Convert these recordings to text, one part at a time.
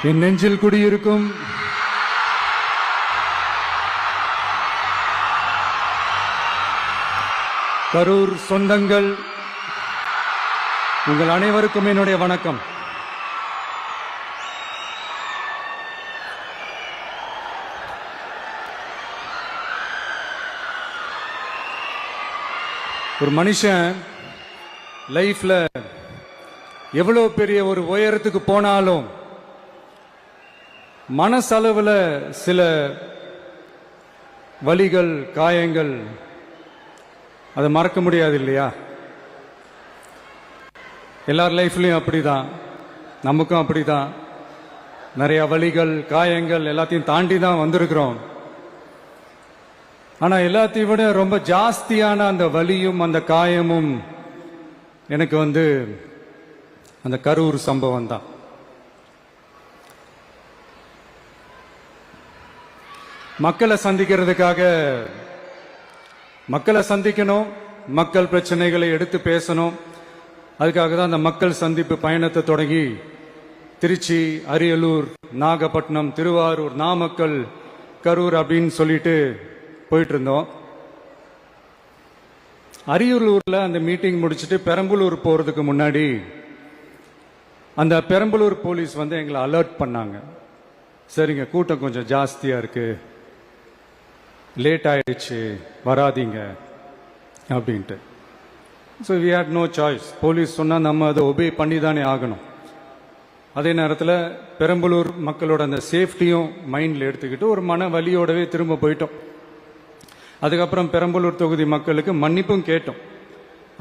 என் நெஞ்சில் குடியிருக்கும் கரூர் சொந்தங்கள், உங்கள் அனைவருக்கும் என்னுடைய வணக்கம். ஒரு மனுஷன் லைஃப்ல எவ்வளவு பெரிய ஒரு உயரத்துக்கு போனாலும் மனசளவுல சில வலிகள், காயங்கள் அதை மறக்க முடியாது இல்லையா? எல்லார் லைஃப்லயும் அப்படிதான், நமக்கும் அப்படிதான். நிறைய வலிகள், காயங்கள் எல்லாத்தையும் தாண்டி தான் வந்திருக்கிறோம். ஆனா எல்லாத்தையும் விட ரொம்ப ஜாஸ்தியான அந்த வலியும் அந்த காயமும் எனக்கு அந்த கரூர் சம்பவம் தான். மக்களை சந்திக்கிறதுக்காக மக்களை சந்திக்கணும், மக்கள் பிரச்சனைகளை எடுத்து பேசணும். அதுக்காக தான் அந்த மக்கள் சந்திப்பு பயணத்தை தொடங்கி திருச்சி, அரியலூர், நாகப்பட்டினம், திருவாரூர், நாமக்கல், கரூர் அப்படின்னு சொல்லிட்டு போயிட்டு இருந்தோம். அரியலூர்ல அந்த மீட்டிங் முடிச்சுட்டு பெரம்பலூர் போறதுக்கு முன்னாடி அந்த பெரம்பலூர் போலீஸ் எங்களை அலர்ட் பண்ணாங்க. சரிங்க, கூட்டம் கொஞ்சம் ஜாஸ்தியா இருக்கு, லேட் ஆயிடுச்சு, வராதீங்க அப்படின்ட்டு. So we had no choice. Police சொன்னால் நம்ம அதை ஒபே பண்ணி தானே ஆகணும். அதே நேரத்தில் பெரம்பலூர் மக்களோட அந்த சேஃப்டியும் மைண்டில் எடுத்துக்கிட்டு ஒரு மன வலியோடவே திரும்ப போயிட்டோம். அதுக்கப்புறம் பெரம்பலூர் தொகுதி மக்களுக்கு மன்னிப்பும் கேட்டோம்.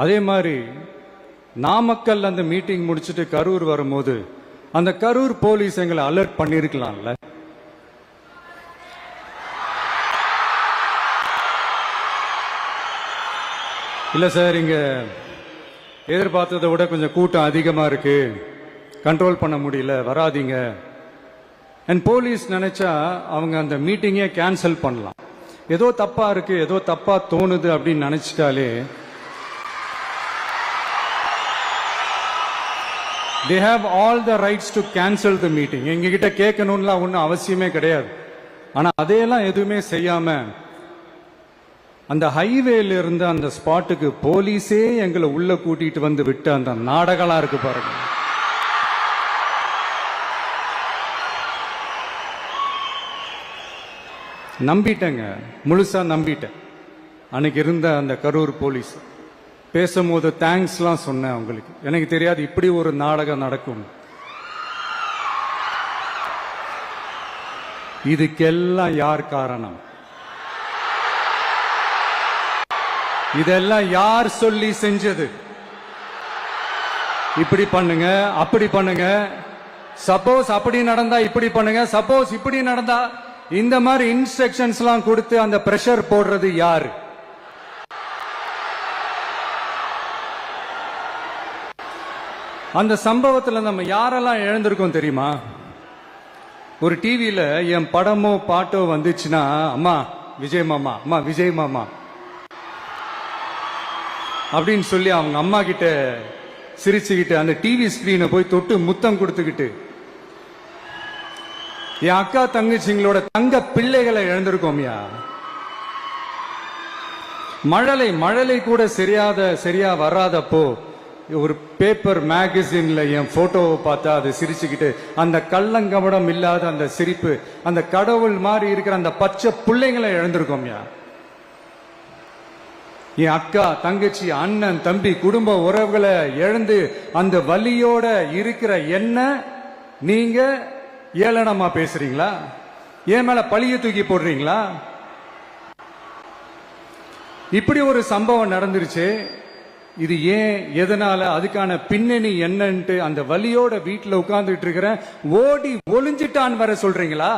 அதே மாதிரி நாமக்கல் அந்த மீட்டிங் முடிச்சுட்டு கரூர் வரும்போது அந்த கரூர் போலீஸ் எங்களை அலர்ட் பண்ணியிருக்கலாம்ல. இல்ல சார், இங்க எதிர்பார்த்ததை விட கொஞ்சம் கூட்டம் அதிகமா இருக்கு, கண்ட்ரோல் பண்ண முடியல, வராதீங்க. அண்ட் போலீஸ் நினைச்சா அவங்க அந்த மீட்டிங்கே கேன்சல் பண்ணலாம். ஏதோ தப்பா இருக்கு, ஏதோ தப்பா தோணுது அப்படின்னு நினைச்சிட்டாலே they have all the rights to cancel the meeting. எங்ககிட்ட கேட்கணும்லாம் ஒன்றும் அவசியமே கிடையாது. ஆனா அதையெல்லாம் எதுவுமே செய்யாம அந்த ஹைவேல இருந்து அந்த ஸ்பாட்டுக்கு போலீஸே எங்களை உள்ள கூட்டிட்டு வந்து விட்டு அந்த நாடகம்லாம் இருக்கு பாருங்க. நம்பிட்டேங்க, முழுசா நம்பிட்டேன். அன்னைக்கு இருந்த அந்த கரூர் போலீஸ் பேசும்போது தேங்க்ஸ்லாம் சொன்னேன் அவங்களுக்கு. எனக்கு தெரியாது இப்படி ஒரு நாடகம் நடக்கும். இதுக்கெல்லாம் யார் காரணம்? இதெல்லாம் யார் சொல்லி செஞ்சது? இப்படி பண்ணுங்க, அப்படி பண்ணுங்க, சப்போஸ் அப்படி நடந்தா இப்படி பண்ணுங்க, சப்போஸ் இப்படி நடந்தா இந்த மாதிரி இன்ஸ்ட்ரக்ஷன்ஸ் எல்லாம் கொடுத்து அந்த பிரஷர் போடுறது யாரு? அந்த சம்பவத்துல நம்ம யாரெல்லாம் இழந்திருக்கோம் தெரியுமா? ஒரு டிவியில என் படமோ பாட்டோ வந்துச்சுன்னா, அம்மா விஜய் மாமா, அம்மா விஜய் மாமா அப்படின்னு சொல்லி அவங்க அம்மா கிட்ட சிரிச்சுக்கிட்டு அந்த டிவி ஸ்கிரீனை போய் தொட்டு முத்தம் கொடுத்துக்கிட்டு என் அக்கா தங்கச்சிங்களோட தங்க பிள்ளைகளை இழந்திருக்கோம்யா. மழலை கூட சரியா வராதப்போ ஒரு பேப்பர் மேகசின்ல என் போட்டோவை பார்த்தா அது சிரிச்சுக்கிட்டு அந்த கள்ளங்கபடம் இல்லாத அந்த சிரிப்பு, அந்த கடவுள் மாதிரி இருக்கிற அந்த பச்சை பிள்ளைங்களை இழந்திருக்கோம்யா. என் அக்கா, தங்கச்சி, அண்ணன், தம்பி, குடும்ப உறவுகளை இழந்து அந்த வலியோட இருக்கிற என்ன நீங்க ஏளனமா பேசுறீங்களா? என் மேல பழிய தூக்கி போடுறீங்களா? இப்படி ஒரு சம்பவம் நடந்துருச்சு. இது ஏன், எதனால, அதுக்கான பின்னணி என்னன்ட்டு அந்த வலியோட வீட்டுல உட்கார்ந்துட்டு இருக்கிற ஓடி ஒளிஞ்சிட்டான் வர சொல்றீங்களா?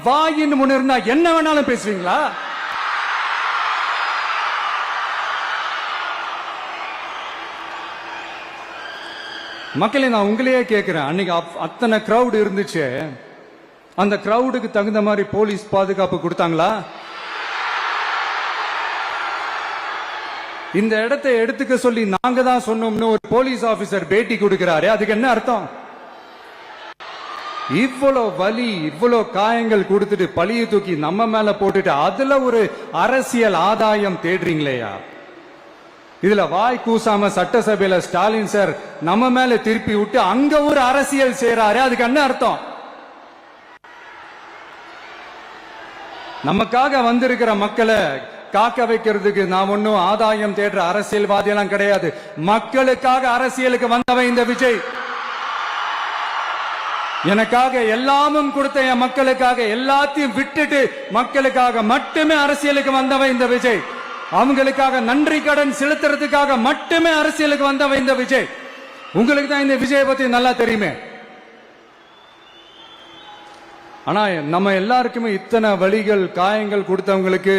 வாயின்னு முன்ன இருந்தா என்ன வேணாலும் பேசுவீங்களா? மக்களே, நான் உங்களையே கேட்கிறேன். அன்னைக்கு அத்தனை கிரௌட் இருந்துச்சு, அந்த கிரௌடுக்கு தகுந்த மாதிரி போலீஸ் பாதுகாப்பு கொடுத்தாங்களா? இந்த இடத்தை எடுத்துக்க சொல்லி நாங்க தான் சொன்னோம்னு ஒரு போலீஸ் ஆபீசர் பேட்டி கொடுக்கிறாரு. அதுக்கு என்ன அர்த்தம்? இவ்வளோ வலி, இவ்வளோ காயங்கள் கொடுத்துட்டு பழிய தூக்கி நம்ம மேல போட்டுட்டு அதுல ஒரு அரசியல் ஆதாயம் தேடுறீங்களேயா? இதுல வாய் கூசாம சட்டசபையில ஸ்டாலின் சார் நம்ம மேல திருப்பி விட்டு அங்க ஒரு அரசியல் செய்யறாரு. அதுக்கு என்ன அர்த்தம்? நமக்காக வந்திருக்கிற மக்களை காக்க வைக்கிறதுக்கு நான் ஒன்னும் ஆதாயம் தேடுற அரசியல்வாதி எல்லாம் கிடையாது. மக்களுக்காக அரசியலுக்கு வந்தவன் இந்த விஜய். எனக்காக எல்லாமும் கொடுத்த என் மக்களுக்காக எல்லாத்தையும் விட்டுட்டு மக்களுக்காக மட்டுமே அரசியலுக்கு வந்தவன் இந்த விஜய். அவங்களுக்காக நன்றி கடன் செலுத்துறதுக்காக மட்டுமே அரசியலுக்கு வந்தவன் இந்த விஜய். உங்களுக்கு தான் இந்த விஜயை பத்தி நல்லா தெரியுமே. ஆனா நம்ம எல்லாருக்குமே இத்தனை வலிகள் காயங்கள் கொடுத்தவங்களுக்கு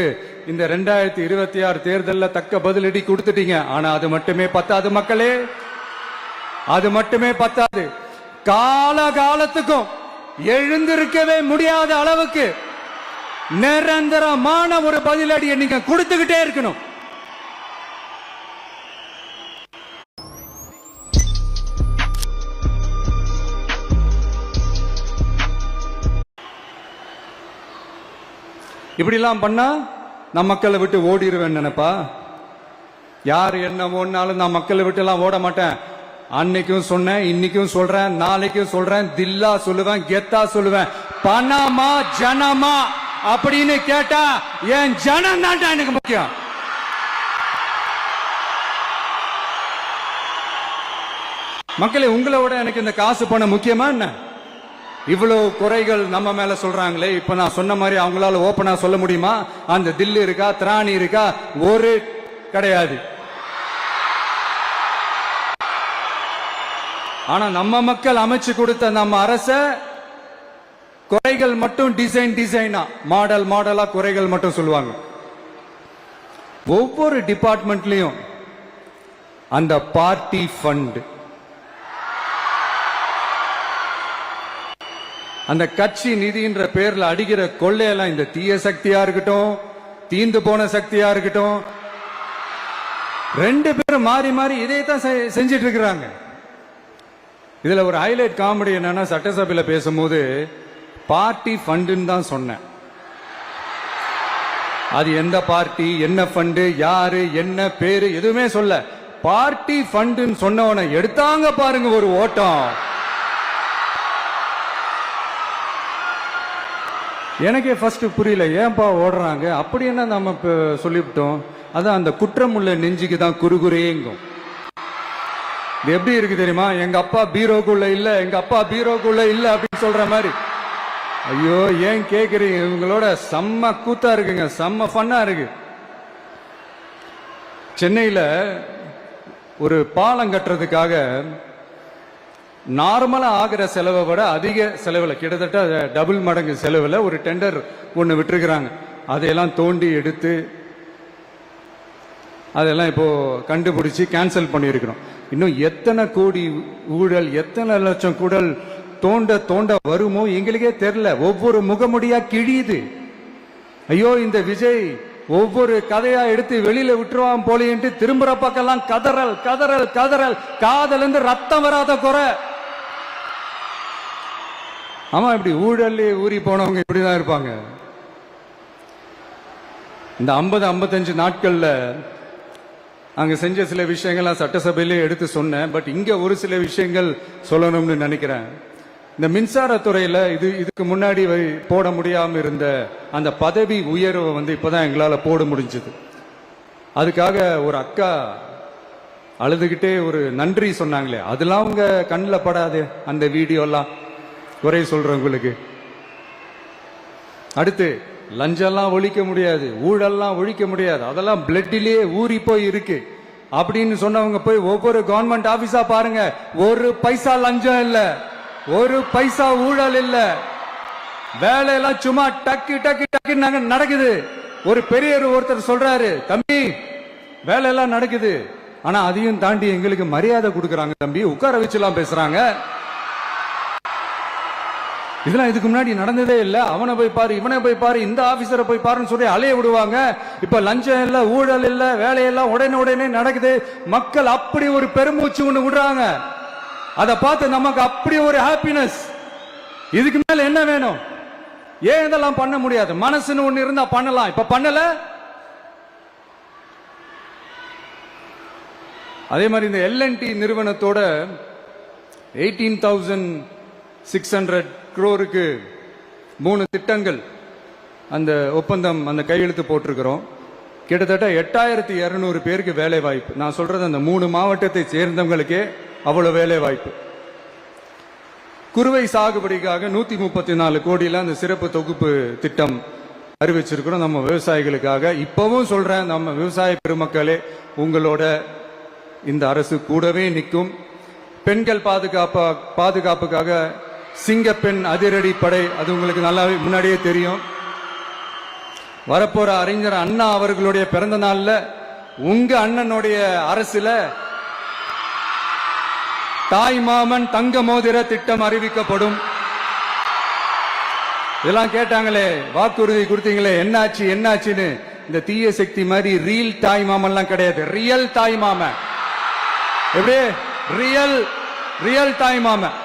இந்த 2026 தேர்தலில் தக்க பதிலடி கொடுத்துட்டீங்க. ஆனா அது மட்டுமே பத்தாது மக்களே, அது மட்டுமே பத்தாது. காலகாலத்துக்கும் எழுந்திருக்கவே முடியாத அளவுக்கு நிரந்தரமான ஒரு பதிலடியை நீங்க கொடுத்துக்கிட்டே இருக்கணும். இப்படிலாம் பண்ணா நான் மக்களை விட்டு ஓடிடுவேன் நினைப்பா? யார் என்ன ஓடினாலும் நான் மக்களை விட்டு எல்லாம் ஓட மாட்டேன். அன்னைக்கும் சொன்னேன், இன்னைக்கும் சொல்றேன், நாளைக்கும் சொல்றேன், தில்லா சொல்லுவேன், கெத்தா சொல்லுவேன். பணமா ஜனமா அப்படின்னு கேட்டா என் ஜனம் தான் எனக்கு முக்கியம். மக்களே, உங்களை விட எனக்கு இந்த காசு பணம் முக்கியமா என்ன? இவ்வளவு குறைகள் நம்ம மேல சொல்றாங்களே, இப்ப நான் சொன்ன மாதிரி அவங்களால ஓபனா சொல்ல முடியுமா? அந்த தில்லு இருக்கா, திராணி இருக்கா? ஒரு கிடையாது. ஆனா நம்ம மக்கள் அமைச்சு கொடுத்த நம்ம அரச குறைகள் மட்டும் டிசைனா மாடல் மாடலா குறைகள் மட்டும் சொல்லுவாங்க. ஒவ்வொரு டிபார்ட்மெண்ட்லயும் அந்த பார்ட்டி ஃபண்ட், அந்த கட்சி நிதின்ற பேர்ல அடிக்கிற கொள்ளையெல்லாம் இந்த தீய சக்தியா இருக்கட்டும், தீந்து போன சக்தியா இருக்கட்டும், ரெண்டு பேரும் மாறி மாறி இதே தான் செஞ்சிட்டு இருக்கிறாங்க. இதுல ஒரு ஹைலைட் காமெடி என்னன்னா, சட்டசபையில பேசும்போது பார்ட்டி ஃபண்டுன்னு தான் சொன்னேன். அது எந்த பார்ட்டி, என்ன ஃபண்டு, யாரு, என்ன பேரு எதுவுமே சொல்ல. பார்ட்டி ஃபண்டுன்னு சொன்னவன எடுத்தாங்க பாருங்க ஒரு ஓட்டம். எனக்கே ஃபர்ஸ்ட் புரியல, ஏன்பா ஓடுறாங்க? அப்படி என்ன நம்ம சொல்லிவிட்டோம்? அதான் அந்த குற்றம் உள்ள நெஞ்சுக்கு தான் குறுகுறேங்கும். இது எப்படி இருக்கு தெரியுமா? எங்க அப்பா பீரோக்குள்ள இல்ல, எங்க அப்பா பீரோக்குள்ள இல்ல அப்படின்னு சொல்ற மாதிரி. ஐயோ, ஏன் கேக்குறீங்க? இவங்களோட செம்ம கூத்தா இருக்குங்க, செம்ம ஃபன்னா இருக்கு. சென்னையில ஒரு பாலம் கட்டுறதுக்காக நார்மலா ஆகிற செலவை விட அதிக செலவுல, கிட்டத்தட்ட டபுள் மடங்கு செலவுல ஒரு டெண்டர் ஒண்ணு விட்டுருக்கிறாங்க. அதையெல்லாம் தோண்டி எடுத்து அதெல்லாம் இப்போ கண்டுபிடிச்சு கேன்சல் பண்ணியிருக்கிறோம். இன்னும் எத்தனை கோடி ஊழல், எத்தனை லட்சம் கூடல் தோண்ட தோண்ட வருமோ எங்களுக்கே தெரியல. ஒவ்வொரு முகமுடியா கிழியுது. ஐயோ, இந்த விஜய் ஒவ்வொரு கதையா எடுத்து வெளியில விட்டுருவான் போலேன்ட்டு திரும்புற பக்கம்லாம் கதறல் கதறல் கதறல். காதல் இருந்து ரத்தம் வராத குறை. ஆமா, இப்படி ஊழல் ஊறி போனவங்க இப்படிதான் இருப்பாங்க. இந்த 50-55 நாட்கள்ல அங்க செஞ்ச சில விஷயங்கள் சட்டசபையிலே எடுத்து சொன்னேன். பட் இங்க ஒரு சில விஷயங்கள் சொல்லணும்னு நினைக்கிறேன். இந்த மின்சாரத்துறையில இதுக்கு முன்னாடி போட முடியாம இருந்த அந்த பதவி உயர்வை இப்பதான் எங்களால போட முடிஞ்சது. அதுக்காக ஒரு அக்கா அழுதுகிட்டே ஒரு நன்றி சொன்னாங்களே, அதெல்லாம் உங்க கண்ணில் படாது அந்த வீடியோ எல்லாம் குறை சொல்றவங்களுக்கு. அடுத்து லஞ்சம்லாம் ஒழிக்க முடியாது, ஊழல்லாம் ஒழிக்க முடியாது, அதெல்லாம் பிளட்டிலேயே ஊறி போய் இருக்கு அப்படின்னு சொன்னவங்க போய் ஒவ்வொரு கவர்மெண்ட் ஆபீஸா பாருங்க. ஒரு பைசா லஞ்சம் இல்ல, ஒரு பைசா ஊழல் இல்ல. வேலையெல்லாம் சும்மா டக்கு டக்கு டக்கு நடக்குது. ஒரு பெரியவர் ஒருத்தர் சொல்றாரு, தம்பி வேலையெல்லாம் நடக்குது, ஆனா அதையும் தாண்டி எங்களுக்கு மரியாதை கொடுக்கறாங்க தம்பி, உட்கார வச்சுலாம் பேசுறாங்க. இதெல்லாம் இதுக்கு முன்னாடி நடந்ததே இல்ல. அவனை போய் பாரு, இவனை போய் பாரு, இந்த ஆபீசரை போய் பாருன்னு சொல்லி அலைய விடுவாங்க. இப்ப லஞ்சம் இல்ல, ஊழல் இல்ல, வேலையெல்லாம் உடனே நடக்குது. மக்கள் அப்படி ஒரு பெருமூச்சு ஒண்ணு விடுறாங்க. அதை பார்த்து நமக்கு அப்படி ஒரு ஹாப்பினஸ். இதுக்கு மேல என்ன வேணும்? ஏன் இதெல்லாம் பண்ண முடியாது? மனசுன்னு ஒண்ணு இருந்தா பண்ணலாம். இப்ப பண்ணல. அதே மாதிரி இந்த L&T நிறுவனத்தோட 18,600 crore-க்கு 3 திட்டங்கள் அந்த ஒப்பந்தம் அந்த கையெழுத்து போட்டிருக்கிறோம். கிட்டத்தட்ட 8,200 பேருக்கு வேலை வாய்ப்பு. நான் சொல்றது அந்த 3 மாவட்டத்தை சேர்ந்தவங்களுக்கே அவ்வளவு வேலை வாய்ப்பு. குறுவை சாகுபடிக்காக 134 கோடியில அந்த சிறப்பு தொகுப்பு திட்டம் அறிவிச்சிருக்கிறோம் நம்ம விவசாயிகளுக்காக. இப்பவும் சொல்றேன், நம்ம விவசாய பெருமக்களே, உங்களோட இந்த அரசு கூடவே நிற்கும். பெண்கள் பாதுகாப்புக்காக சிங்கப்பெண் அதிரடி படை, அது உங்களுக்கு நல்லாவே முன்னாடியே தெரியும். வரப்போற அறிஞர் அண்ணா அவர்களுடைய பிறந்த நாள்ல உங்க அண்ணனுடைய அரசுல தாய் மாமன் தங்க மோதிர திட்டம் அறிவிக்கப்படும். இதெல்லாம் கேட்டாங்களே, வாக்குறுதி கொடுத்தீங்களே, என்னாச்சு என்னாச்சுன்னு. இந்த தீய சக்தி மாதிரி ரீல் தாய் மாமன்லாம் கிடையாது, ரியல் தாய் மாமன். எப்படி ரியல் தாய் மாமன்.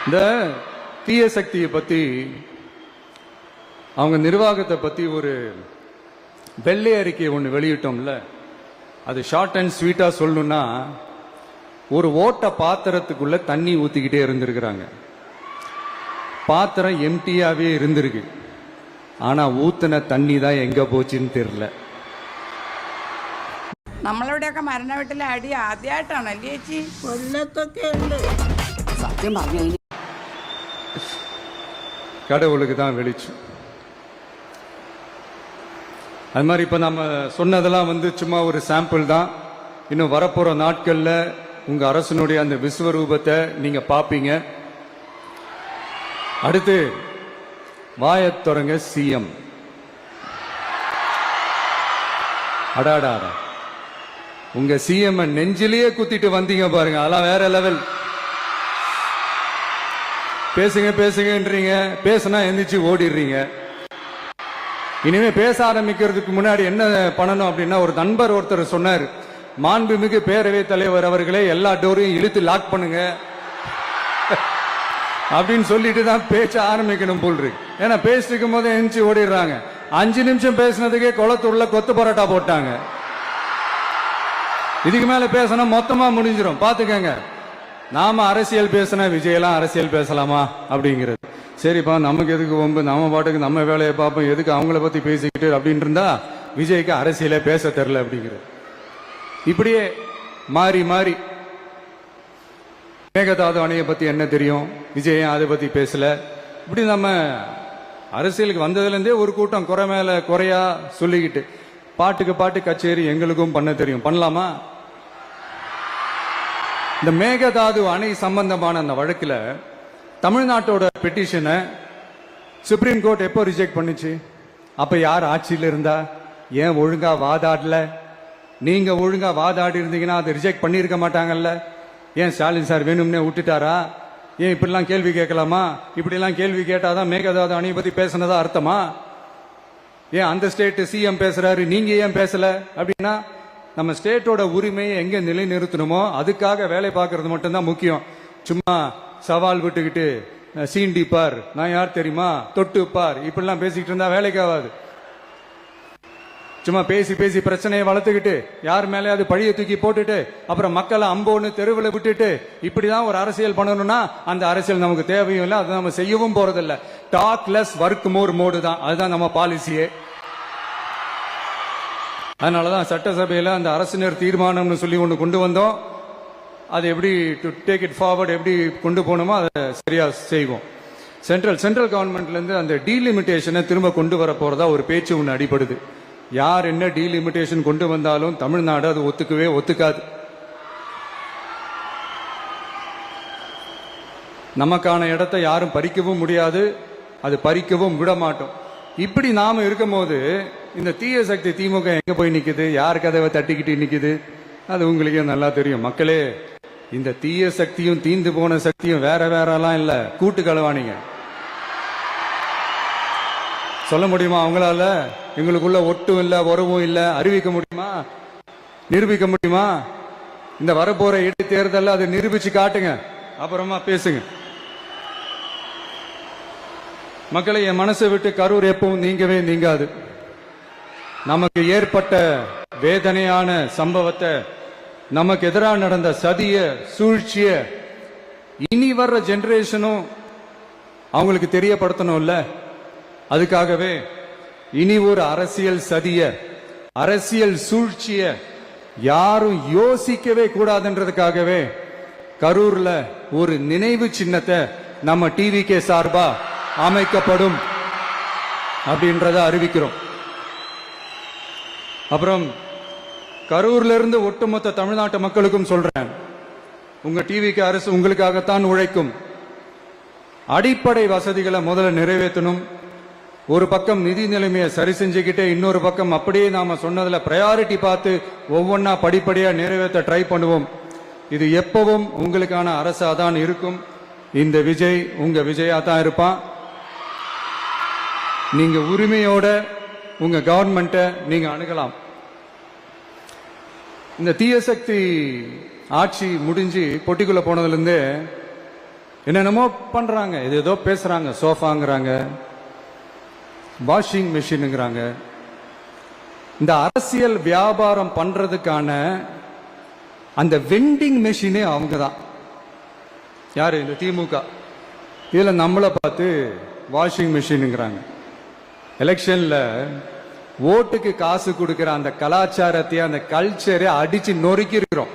இந்த தீய சக்தியை பத்தி, அவங்க நிர்வாகத்தை பத்தி ஒரு வெள்ளை அறிக்கை ஒன்று வெளியிட்டோம்ல, அது ஷார்ட் அண்ட் ஸ்வீட்டா சொல்லணும்னா, ஒரு ஓட்ட பாத்திரத்துக்குள்ள தண்ணி ஊத்திக்கிட்டே இருந்திருக்கிறாங்க. பாத்திரம் எம்டியாவே இருந்திருக்கு, ஆனா ஊத்தின தண்ணி தான் எங்க போச்சுன்னு தெரியல. നമ്മളുടെയൊക്കെ മരണ വീട്ടിലെ അടി ആദ്യമായിട്ടാണല്ലേ ചേച്ചി? കൊല്ലത്തൊക്കെ ഉണ്ട്. സത്യം പറഞ്ഞു கடவுளுக்கு தான் வெளிச்சம். அது மாதிரி இப்ப நம்ம சொன்னதெல்லாம் சும்மா ஒரு சாம்பிள் தான். இன்னும் வரப்போற நாட்கள்ல உங்க அரசனுடைய அந்த விஸ்வரூபத்தை நீங்க பாப்பீங்க. அடுத்து வாயத் தொடங்க சிஎம். அடாடா, உங்க சிஎம் நெஞ்சிலேயே குத்திட்டு வந்தீங்க பாருங்க, அதெல்லாம் வேற லெவல். பேசுங்க பேசுங்கன்றீங்க, பேசுனா எந்திரிச்சு ஓடிடுறீங்க. இனிமே பேச ஆரம்பிக்கிறதுக்கு முன்னாடி என்ன பண்ணணும் அப்படின்னா, ஒரு நண்பர் ஒருத்தர் சொன்னார், மாண்புமிகு பேரவைத் தலைவர் அவர்களே எல்லா டோரையும் இழுத்து லாக் பண்ணுங்க அப்படின்னு சொல்லிட்டு தான் பேச்ச ஆரம்பிக்கணும் போல் இருக்கு. ஏன்னா பேசிட்டு இருக்கும் போது எந்திரிச்சு ஓடிடுறாங்க. 5 நிமிஷம் பேசினதுக்கே குளத்தூர்ல கொத்து பரோட்டா போட்டாங்க. இதுக்கு மேல பேசினா மொத்தமா முடிஞ்சிடும், பாத்துக்கங்க. நாம அரசியல் பேசினா விஜயெல்லாம் அரசியல் பேசலாமா அப்படிங்கிறது. சரிப்பா, நமக்கு எதுக்கு வம்பு, நம்ம பாட்டுக்கு நம்ம வேலையை பார்ப்போம், எதுக்கு அவங்கள பத்தி பேசிக்கிட்டு அப்படின்னு இருந்தா விஜய்க்கு அரசியலே பேச தெரியல அப்படிங்கிறது. இப்படியே மாறி மாறி மேகதாது அணையை பத்தி என்ன தெரியும், விஜய் அதை பத்தி பேசல. இப்படி நம்ம அரசியலுக்கு வந்ததுல இருந்தே ஒரு கூட்டம் குறை மேல குறையா சொல்லிக்கிட்டு, பாட்டுக்கு பாட்டு கச்சேரி எங்களுக்கும் பண்ண தெரியும், பண்ணலாமா? இந்த மேகதாது அணை சம்பந்தமான அந்த வழக்குல தமிழ்நாட்டோட பெட்டிஷனை சுப்ரீம் கோர்ட் எப்போ ரிஜெக்ட் பண்ணுச்சு? அப்ப யார் ஆட்சியில் இருந்தா? ஏன் ஒழுங்கா வாதாடல? நீங்க ஒழுங்கா வாதாடி இருந்தீங்கன்னா அதை ரிஜெக்ட் பண்ணிருக்க மாட்டாங்கல்ல. ஏன் ஸ்டாலின் சார் வேணும்னே விட்டுட்டாரா? ஏன் இப்படிலாம் கேள்வி கேட்கலாமா? இப்படிலாம் கேள்வி கேட்டாதான் மேகதாது அணை பத்தி பேசினதா அர்த்தமா? ஏன் அந்த ஸ்டேட் சிஎம் பேசுறாரு, நீங்க ஏன் பேசல? அப்படின்னா நம்ம ஸ்டேட்டோட உரிமையை எங்க நிலைநிறுத்தணுமோ அதுக்காக வேலை பார்க்கறது மட்டும்தான் முக்கியம். சும்மா சவால் விட்டுக்கிட்டு சீண்டி பார், நான் யார் தெரியுமா, தொட்டு பார், இப்படிலாம் பேசிக்கிட்டு இருந்தா வேலைக்கு ஆகாது. சும்மா பேசி பேசி பிரச்சனையை வளர்த்துக்கிட்டு யார் மேலே அது பழிய தூக்கி போட்டுட்டு அப்புறம் மக்களை அம்போன்னு தெருவில் விட்டுட்டு இப்படிதான் ஒரு அரசியல் பண்ணணும்னா அந்த அரசியல் நமக்கு தேவையும் இல்லை, அதை நம்ம செய்யவும் போறதில்லை. Talk less work more mode தான், அதுதான் நம்ம பாலிசியே. அதனாலதான் சட்டசபையில அந்த அரசினர் தீர்மானம்னு சொல்லி ஒன்று கொண்டு வந்தோம். அது எப்படி டு டேக் இட் ஃபார்வர்ட், எப்படி கொண்டு போகணுமோ அதை சரியா செய்வோம். சென்ட்ரல் கவர்மெண்ட்ல இருந்து அந்த டீலிமிட்டேஷனை திரும்ப கொண்டு வர போறதா ஒரு பேச்சு ஒன்று அடிபடுது. யார் என்ன டீலிமிட்டேஷன் கொண்டு வந்தாலும் தமிழ்நாடு அது ஒத்துக்கவே ஒத்துக்காது. நமக்கான இடத்தை யாரும் பறிக்கவும் முடியாது, அது பறிக்கவும் விட மாட்டோம். இப்படி நாம இருக்கும்போது இந்த தீய சக்தி திமுக எங்க போய் நிக்குது, யார் கதவை தட்டிக்கிட்டு நிக்குது, அது உங்களுக்கே நல்லா தெரியும். மக்களே, இந்த தீய சக்தியும் தீந்து போன சக்தியும் வேற வேறலாம் இல்ல, கூட்டு களவாணிங்க. சொல்ல முடியுமா அவங்களால? எங்களுக்குள்ள ஒட்டும் இல்ல, உறவும் இல்ல, அறிவிக்க முடியுமா, நிரூபிக்க முடியுமா? இந்த வரப்போற இடைத்தேர்தல் அதை நிரூபிச்சு காட்டுங்க, அப்புறமா பேசுங்க. மக்களை, என் மனசை விட்டு கரூர் எப்பவும் நீங்கவே நீங்காது. நமக்கு ஏற்பட்ட வேதனையான சம்பவத்தை, நமக்கு எதிராக நடந்த சதிய சூழ்ச்சிய இனி வர்ற ஜெனரேஷனும் அவங்களுக்கு தெரியப்படுத்தணும்ல. அதுக்காகவே இனி ஒரு அரசியல் சதிய, அரசியல் சூழ்ச்சிய யாரும் யோசிக்கவே கூடாதுன்றதுக்காகவே கரூர்ல ஒரு நினைவு சின்னத்தை நம்ம டிவிகே சார்பா அமைக்கப்படும் அப்படின்றத அறிவிக்கிறோம். அப்புறம் கரூர்ல இருந்து ஒட்டுமொத்த தமிழ்நாட்டு மக்களுக்கும் சொல்றேன், உங்க டிவிக்கு அரசு உங்களுக்காகத்தான் உழைக்கும். அடிப்படை வசதிகளை முதல்ல நிறைவேற்றணும். ஒரு பக்கம் நிதி நிலைமையை சரி செஞ்சுக்கிட்டே, இன்னொரு பக்கம் அப்படியே நாம சொன்னதுல பிரையாரிட்டி பார்த்து ஒவ்வொன்னா படிப்படியா நிறைவேற்ற ட்ரை பண்ணுவோம். இது எப்பவும் உங்களுக்கான அரசா தான் இருக்கும். இந்த விஜய் உங்க விஜயா தான் இருப்பான். நீங்க உரிமையோட உங்க கவர்மெண்ட்டை நீங்க அணுகலாம். இந்த தீய சக்தி ஆட்சி முடிஞ்சு பொட்டிக்குள்ள போனதுல இருந்து என்னென்னமோ பண்றாங்க, இது ஏதோ பேசுறாங்க, சோஃபாங்கிறாங்க, வாஷிங் மிஷினுங்கிறாங்க. இந்த அரசியல் வியாபாரம் பண்றதுக்கான அந்த வெண்டிங் மெஷினே அவங்க தான். யாரு? இந்த திமுக. இதுல நம்மளை பார்த்து வாஷிங் மிஷினுங்கிறாங்க. எலெக்ஷன்ல ஓட்டுக்கு காசு கொடுக்கிற அந்த கலாச்சாரத்தை, அந்த கல்ச்சரை அடிச்சு நொறுக்கி இருக்கிறோம்.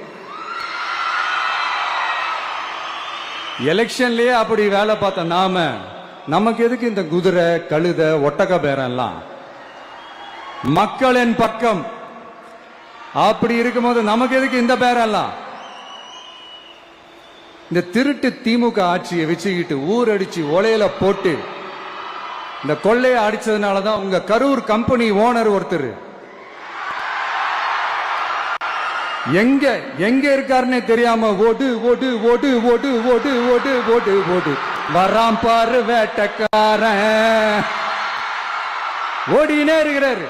எலெக்ஷன்லயே அப்படி வேலை பார்த்த நாம, நமக்கு எதுக்கு இந்த குதிரை, கழுத, ஒட்டக பேரெல்லாம்? மக்களின் பக்கம். அப்படி இருக்கும்போது நமக்கு எதுக்கு இந்த பேரெல்லாம்? இந்த திருட்டு திமுக ஆட்சியை வச்சுக்கிட்டு ஊரடிச்சு ஒலையில போட்டு இந்த கொள்ளையை அடிச்சதுனாலதான் உங்க கரூர் கம்பெனி ஓனர் ஒருத்தர் எங்க எங்க இருக்காருன்னே தெரியாம ஓடு ஓடு ஓடு ஓடு ஓடு ஓடு ஓடு ஓடு வராம் பாரு வேட்டக்காரன் ஓடினே இருக்கிறாரு.